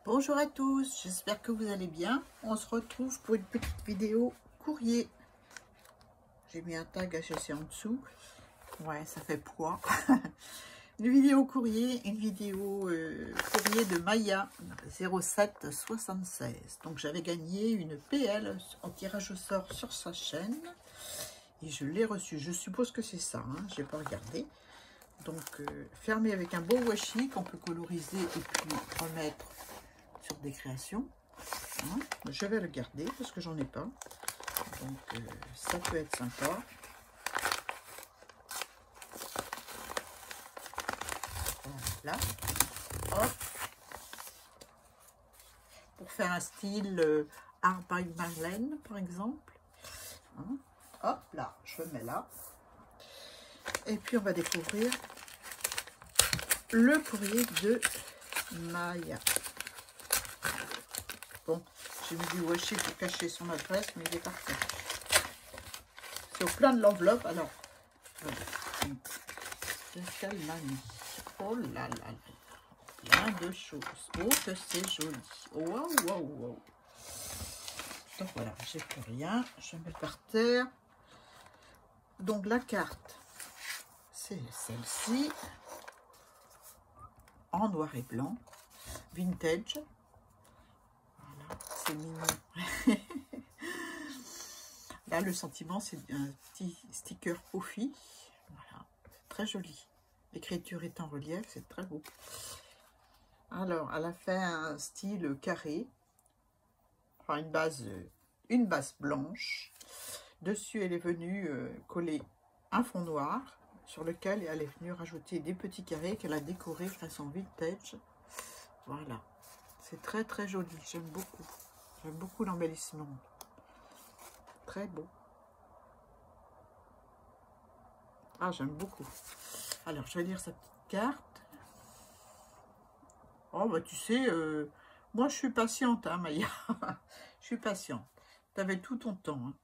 Bonjour à tous, j'espère que vous allez bien. On se retrouve pour une petite vidéo courrier. J'ai mis un tag HSC en dessous. Ouais, ça fait poids. Une vidéo courrier, courrier de Maya 0776. Donc j'avais gagné une PL en tirage au sort sur sa chaîne. Et je l'ai reçue. Je suppose que c'est ça, hein, je n'ai pas regardé. Donc fermé avec un beau washi qu'on peut coloriser et puis remettre sur des créations. Hein. Je vais le garder parce que j'en ai pas. Donc ça peut être sympa. Voilà. Hop. Pour faire un style Art by Marlène par exemple. Hein. Hop là, je le mets là. Et puis on va découvrir le courrier de Maya. Bon, j'ai mis du washi pour cacher son adresse, mais il est parfait. C'est au plein de l'enveloppe. Alors, qu'est-ce qu'elle m'a mis? Oh là là là, plein de choses. Oh, que c'est joli. Oh, waouh, waouh, waouh. Donc voilà, j'ai plus rien. Je mets par terre. Donc la carte, c'est celle-ci, en noir et blanc, vintage. Voilà, c'est mignon. Là, le sentiment, c'est un petit sticker Pofi. Voilà, très joli. L'écriture est en relief, c'est très beau. Alors, elle a fait un style carré, enfin une base blanche. Dessus, elle est venue coller un fond noir sur lequel elle est venue rajouter des petits carrés qu'elle a décorés façon vintage. Voilà, c'est très très joli, j'aime beaucoup. J'aime beaucoup l'embellissement. Très beau. Ah, j'aime beaucoup. Alors, je vais lire sa petite carte. Oh, bah tu sais, moi je suis patiente, hein, Maya. Je suis patiente. Tu avais tout ton temps. Hein.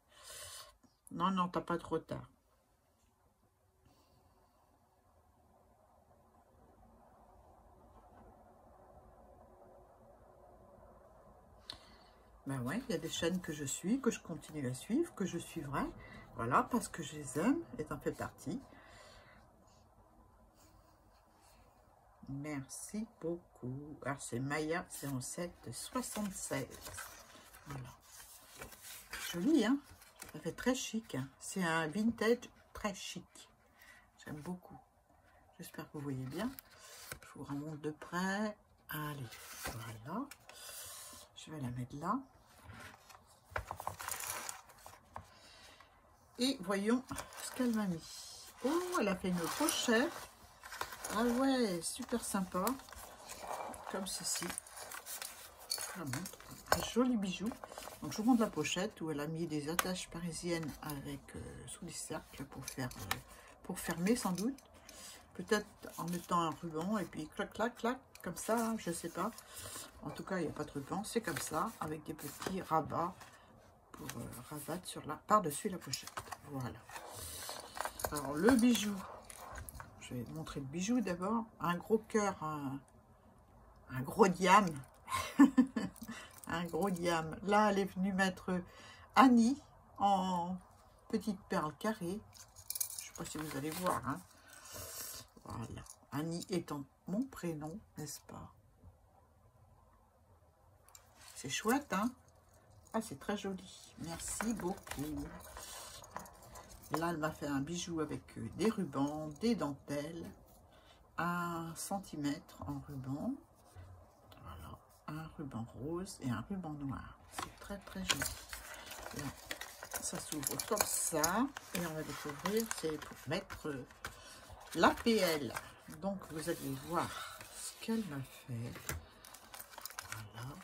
Non, non, t'as pas trop tard. Ben ouais, il y a des chaînes que je suis, que je continue à suivre, que je suivrai. Voilà, parce que je les aime et t'en fais partie. Merci beaucoup. Alors, c'est Maya 0776. Voilà. Joli, hein? Ça fait très chic. Hein? C'est un vintage très chic. J'aime beaucoup. J'espère que vous voyez bien. Je vous remonte de près. Allez, voilà. Je vais la mettre là. Et voyons ce qu'elle m'a mis. Oh, elle a fait une pochette. Ah ouais, super sympa. Comme ceci. Un joli bijou. Donc je vous montre la pochette où elle a mis des attaches parisiennes avec sous les cercles pour fermer sans doute. Peut-être en mettant un ruban et puis clac clac clac comme ça, hein, je sais pas. En tout cas, il n'y a pas de ruban, c'est comme ça avec des petits rabats pour rabattre sur par-dessus la pochette. Voilà. Alors le bijou. Je vais montrer le bijou d'abord. Un gros cœur, un gros diamant. Un gros diamant. Là, elle est venue mettre Annie en petite perle carrée. Je ne sais pas si vous allez voir. Hein. Voilà. Annie étant mon prénom, n'est-ce pas? C'est chouette, hein? Ah, c'est très joli. Merci beaucoup. Là, elle m'a fait un bijou avec des rubans, des dentelles, 1 cm en ruban. Voilà, un ruban rose et un ruban noir. C'est très très joli. Là, ça s'ouvre comme ça. Et on va découvrir, c'est pour mettre l'APL. Donc, vous allez voir ce qu'elle m'a fait. Voilà.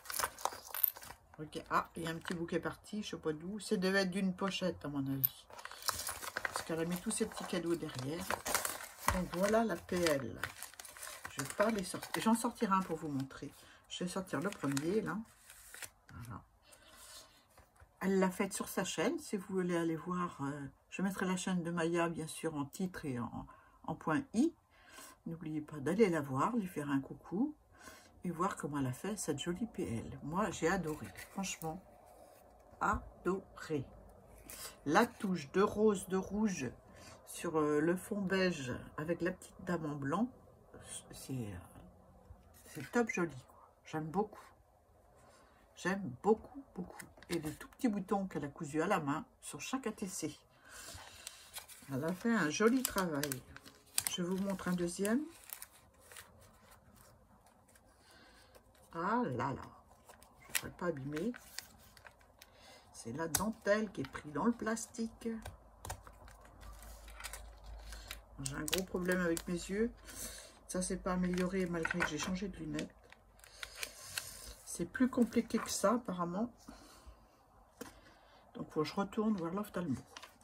Okay. Ah, il y a un petit bouquet parti, je ne sais pas d'où. C'est devait être d'une pochette, à mon avis. Parce qu'elle a mis tous ses petits cadeaux derrière. Donc, voilà la PL. Je vais pas les sortir. J'en sortirai un pour vous montrer. Je vais sortir le premier, là. Voilà. Elle l'a faite sur sa chaîne. Si vous voulez aller voir, je mettrai la chaîne de Maya, bien sûr, en titre et en point I. N'oubliez pas d'aller la voir, lui faire un coucou. et voir comment elle a fait cette jolie PL. Moi, j'ai adoré, franchement, adoré. La touche de rose, de rouge sur le fond beige avec la petite dame en blanc, c'est top joli. J'aime beaucoup. J'aime beaucoup, beaucoup. Et les tout petits boutons qu'elle a cousus à la main sur chaque ATC. Elle a fait un joli travail. Je vous montre un deuxième. Ah là là, je ne serais pas abîmée. C'est la dentelle qui est prise dans le plastique. J'ai un gros problème avec mes yeux. Ça, c'est pas amélioré malgré que j'ai changé de lunettes. C'est plus compliqué que ça, apparemment. Donc, faut que je retourne voir l'ophtalmo.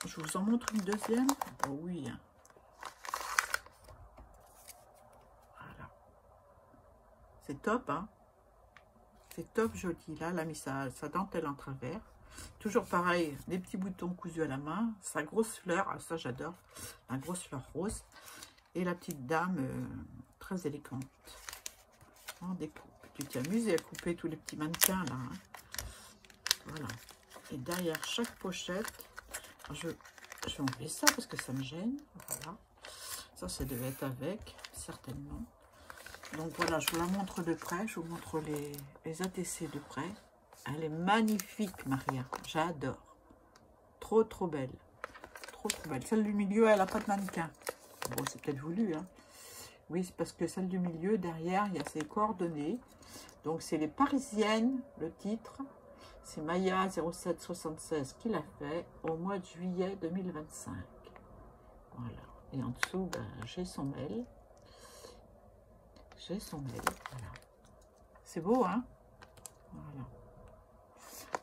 Je vous en montre une deuxième. Oh oui. Voilà. C'est top, hein. C'est top joli. Là, elle a mis sa dentelle en travers. Toujours pareil, des petits boutons cousus à la main. Sa grosse fleur, ah, ça j'adore. La grosse fleur rose. Et la petite dame très élégante. En découpe. Tu t'es amusé à couper tous les petits mannequins là. Hein. Voilà. Et derrière chaque pochette, je vais enlever ça parce que ça me gêne. Voilà. Ça devait être avec, certainement. Donc voilà, je vous la montre de près. Je vous montre les ATC de près. Elle est magnifique, Maria. J'adore. Trop, trop belle. Trop, trop belle. Celle du milieu, elle n'a pas de mannequin. Bon, c'est peut-être voulu, hein. Oui, c'est parce que celle du milieu, derrière, il y a ses coordonnées. Donc, c'est les Parisiennes, le titre. C'est Maya 0776 qui l'a fait au mois de juillet 2025. Voilà. Et en dessous, ben, j'ai son mail. J'ai son mail. Voilà. C'est beau, hein? Voilà.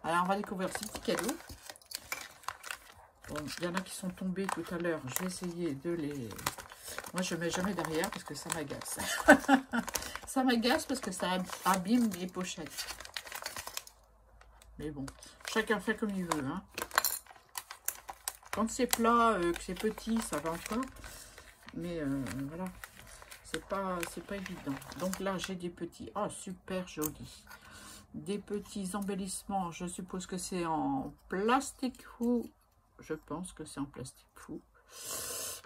Alors, on va découvrir ce petit cadeau. Bon, il y en a qui sont tombés tout à l'heure. Je vais essayer de les... Moi, je ne mets jamais derrière parce que ça m'agace. Ça m'agace parce que ça abîme les pochettes. Mais bon, chacun fait comme il veut. Hein. Quand c'est plat, que c'est petit, ça va encore. Mais voilà, c'est pas évident. Donc là, j'ai des petits... Ah, super joli. Des petits embellissements. Je suppose que c'est en plastique fou. Je pense que c'est en plastique fou.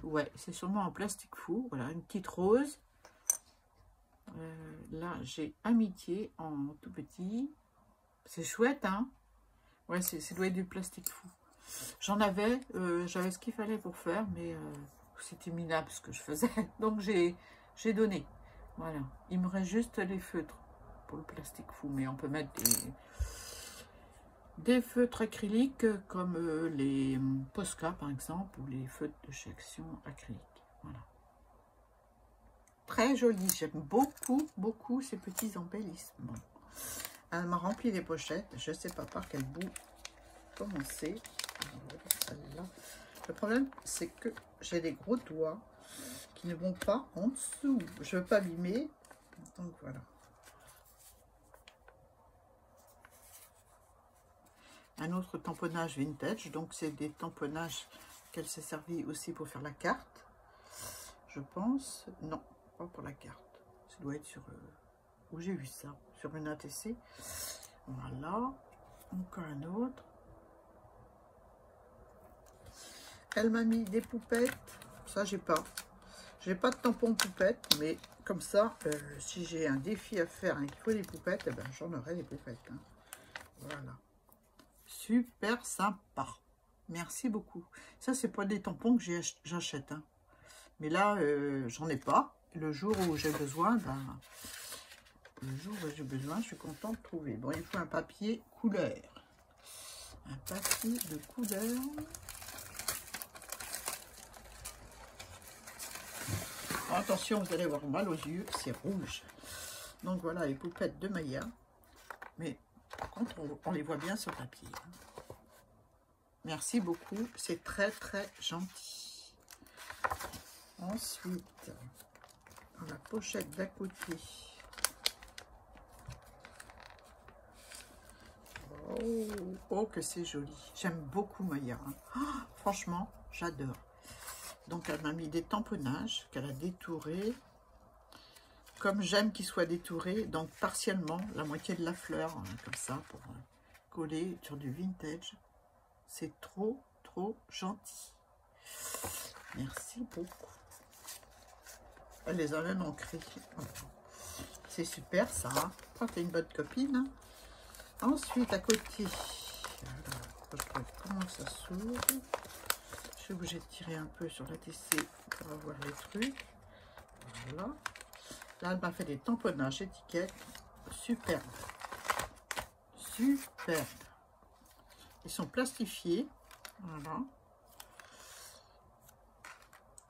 Ouais, c'est sûrement en plastique fou. Voilà, une petite rose. Là, j'ai Amitié en tout petit. C'est chouette, hein? Ouais, ça doit être du plastique fou. J'en avais, j'avais ce qu'il fallait pour faire, mais c'était minable ce que je faisais. Donc, j'ai donné. Voilà. Il me reste juste les feutres pour le plastique fou. Mais on peut mettre des feutres acryliques comme les Posca, par exemple, ou les feutres de chez Action acryliques. Voilà. Très joli. J'aime beaucoup, beaucoup ces petits embellissements. Elle m'a rempli les pochettes. Je ne sais pas par quel bout commencer. Le problème, c'est que j'ai des gros doigts qui ne vont pas en dessous. Je ne veux pas abîmer. Donc voilà. Un autre tamponnage vintage. Donc c'est des tamponnages qu'elle s'est servi aussi pour faire la carte. Je pense. Non, pas pour la carte. Ça doit être sur... où j'ai vu ça, sur une ATC. Voilà. Encore un autre. Elle m'a mis des poupettes. Ça, j'ai pas. J'ai pas de tampon poupette, mais comme ça, si j'ai un défi à faire et qu'il faut des poupettes, eh ben, j'en aurai des poupettes. Hein. Voilà. Super sympa. Merci beaucoup. Ça, c'est pas des tampons que j'achète. Hein. Mais là, j'en ai pas. Le jour où j'ai besoin, ben... Le jour où j'ai besoin, je suis contente de trouver. Bon, il faut un papier couleur. Un papier de couleur. Attention, vous allez avoir mal aux yeux, c'est rouge. Donc voilà, les poupettes de Maya. Mais par contre, on les voit bien sur papier. Merci beaucoup, c'est très très gentil. Ensuite, dans la pochette d'à côté. Oh, que c'est joli. J'aime beaucoup Maya. Hein. Oh, franchement, j'adore. Donc, elle m'a mis des tamponnages qu'elle a détourés comme j'aime qu'il soit détouré, donc partiellement, la moitié de la fleur, comme ça, pour coller sur du vintage. C'est trop, trop gentil. Merci beaucoup. Elle les a même ancrés. C'est super, ça. Oh, t'es une bonne copine. Ensuite, à côté, comment ça s'ouvre? Je suis obligée de tirer un peu sur la TC pour avoir les trucs. Voilà. Là, elle m'a fait des tamponnages étiquettes. Superbe. Superbe. Ils sont plastifiés. Voilà.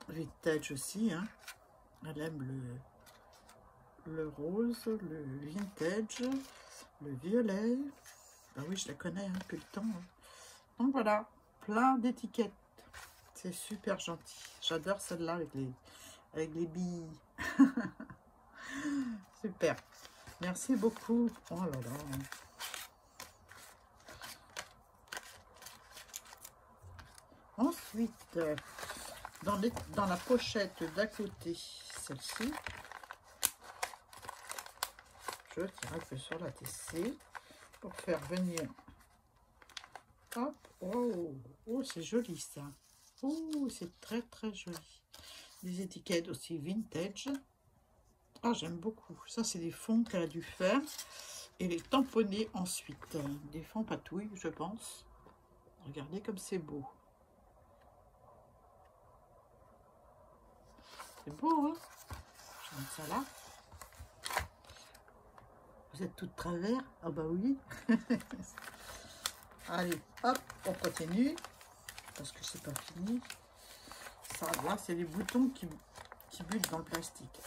Vintage aussi. Hein. Elle aime le rose, le vintage, le violet. Ben oui, je la connais depuis le temps. Hein. Donc voilà, plein d'étiquettes. C'est super gentil. J'adore celle-là avec les billes. Super. Merci beaucoup. Oh là là. Ensuite, dans la pochette d'à côté, celle-ci, je tire un peu sur la TC pour faire venir. Hop. Oh, oh c'est joli ça. Oh, c'est très très joli. Des étiquettes aussi vintage. Ah, j'aime beaucoup. Ça, c'est des fonds qu'elle a dû faire. Et les tamponner ensuite. Des fonds patouilles, je pense. Regardez comme c'est beau. C'est beau, hein? Je vais mettre ça là. Vous êtes toutes travers? Ah bah oui. Allez, hop, on continue. Parce que c'est pas fini. Ça, là, c'est les boutons qui butent dans le plastique.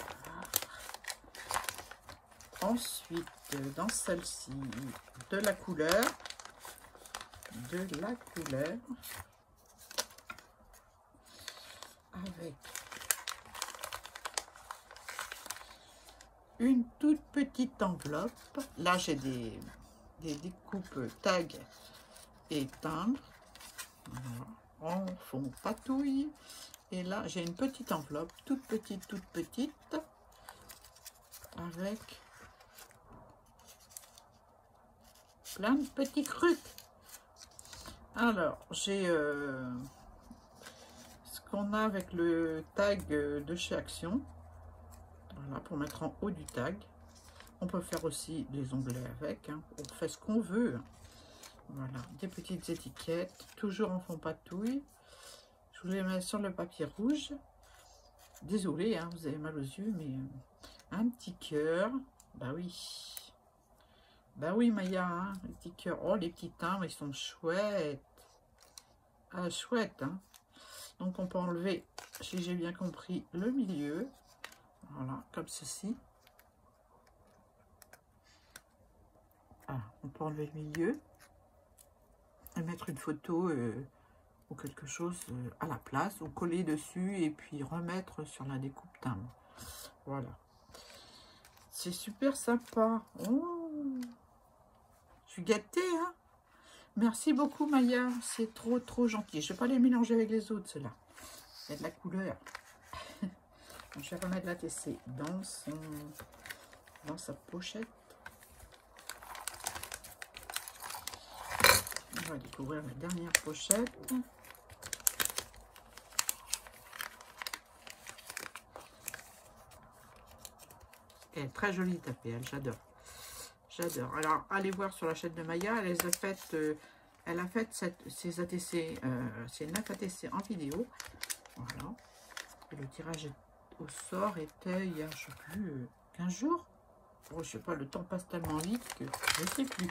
Ensuite, dans celle-ci, de la couleur. Avec une toute petite enveloppe. Là, j'ai des découpes tags et timbres. Voilà. En fond patouille. Et là, j'ai une petite enveloppe, toute petite, avec plein de petits trucs. Alors, j'ai ce qu'on a avec le tag de chez Action. Voilà, pour mettre en haut du tag. On peut faire aussi des onglets avec. Hein. On fait ce qu'on veut. Voilà, des petites étiquettes, toujours en fond patouille. Je vous les mets sur le papier rouge. Désolée, hein, vous avez mal aux yeux, mais un petit cœur. Bah oui. Bah oui, Maya, hein, les petits cœurs. Oh, les petits timbres, ils sont chouettes. Ah, chouette, hein. Donc, on peut enlever, si j'ai bien compris, le milieu. Voilà, comme ceci. Ah, on peut enlever le milieu. Et mettre une photo ou quelque chose à la place. Ou coller dessus et puis remettre sur la découpe timbre. Voilà. C'est super sympa. Oh, je suis gâtée, hein. Merci beaucoup, Maya. C'est trop, trop gentil. Je ne vais pas les mélanger avec les autres, ceux-là. Il y a de la couleur. Je vais remettre la TC dans sa pochette. On va découvrir la dernière pochette. Elle est très jolie tapée, elle, j'adore. J'adore. Alors, allez voir sur la chaîne de Maya, elle a fait ses ATC, ses 9 ATC en vidéo. Voilà. Et le tirage au sort était il y a, je sais plus, 15 jours. Oh, je sais pas, le temps passe tellement vite que je ne sais plus.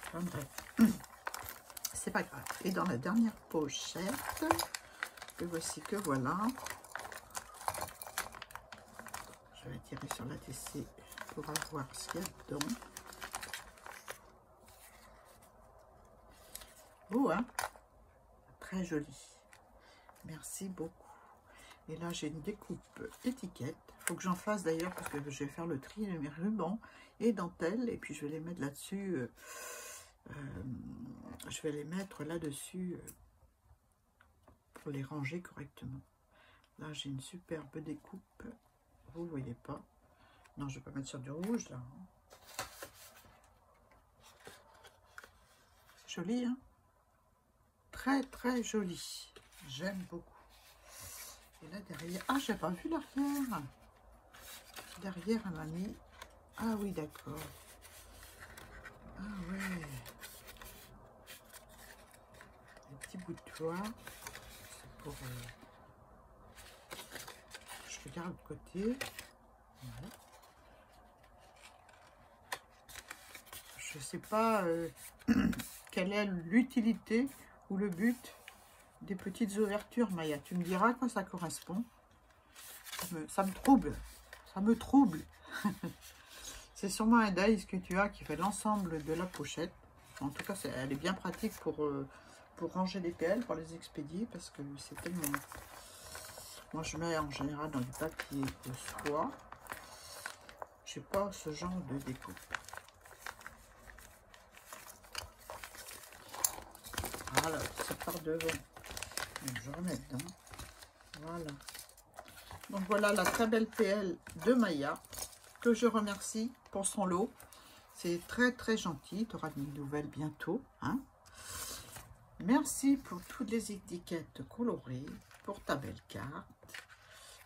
Enfin, bref. C'est pas grave. Et dans la dernière pochette, que voici que voilà. Je vais tirer sur la TC pour voir ce qu'il y a dedans. Beau, hein? Très joli. Merci beaucoup. Et là, j'ai une découpe étiquette. Il faut que j'en fasse d'ailleurs parce que je vais faire le tri de mes rubans et dentelles. Et puis, je vais les mettre là-dessus. Je vais les mettre là-dessus pour les ranger correctement. Là, j'ai une superbe découpe. Vous ne voyez pas. Non, je vais pas mettre sur du rouge, là. C'est joli, hein? Très, très joli. J'aime beaucoup. Et là, derrière... Ah, j'ai pas vu l'arrière. Derrière, elle m'a mis... Ah oui, d'accord. Ah ouais. Des petits bouts de toit. C'est pour... Je regarde de côté. Ouais. Je sais pas quelle est l'utilité ou le but des petites ouvertures, Maya. Tu me diras à quoi ça correspond. Ça me trouble. Ça me trouble. C'est sûrement un dice que tu as qui fait l'ensemble de la pochette. En tout cas, elle est bien pratique pour ranger les PL, pour les expédier, parce que c'est tellement... Moi, je mets en général dans du papier de soie. Je sais pas ce genre de découpe. Voilà, c'est par devant. Donc, je remets dedans. Voilà. Donc voilà la très belle PL de Maya, que je remercie pour son lot. C'est très très gentil. Tu auras de nouvelles bientôt. Hein. Merci pour toutes les étiquettes colorées, pour ta belle carte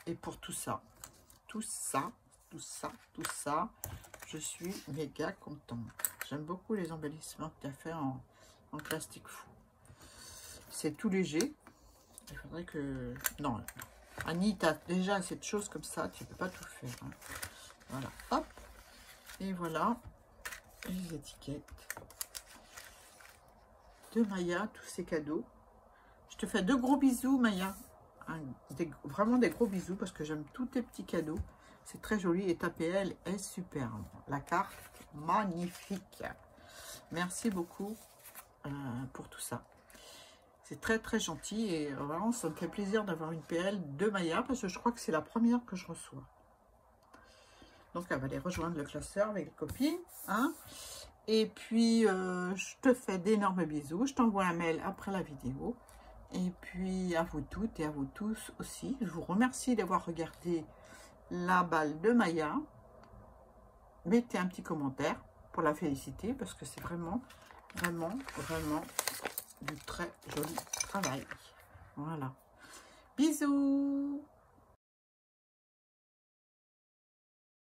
et pour tout ça. Tout ça, tout ça, tout ça. Je suis méga contente. J'aime beaucoup les embellissements que tu as fait en plastique fou. C'est tout léger. Il faudrait que... Non, Annie, tu as déjà assez de choses comme ça. Tu ne peux pas tout faire. Hein. Voilà, hop. Et voilà les étiquettes de Maya, tous ces cadeaux. Je te fais de gros bisous, Maya. Vraiment des gros bisous parce que j'aime tous tes petits cadeaux. C'est très joli et ta PL est superbe. La carte, magnifique. Merci beaucoup pour tout ça. C'est très très gentil et vraiment ça me fait plaisir d'avoir une PL de Maya parce que je crois que c'est la première que je reçois. Donc elle va aller rejoindre le classeur avec les copines. Hein. Et puis je te fais d'énormes bisous. Je t'envoie un mail après la vidéo. Et puis à vous toutes et à vous tous aussi. Je vous remercie d'avoir regardé la balle de Maya. Mettez un petit commentaire pour la féliciter parce que c'est vraiment, vraiment, vraiment du très joli travail. Voilà. Bisous.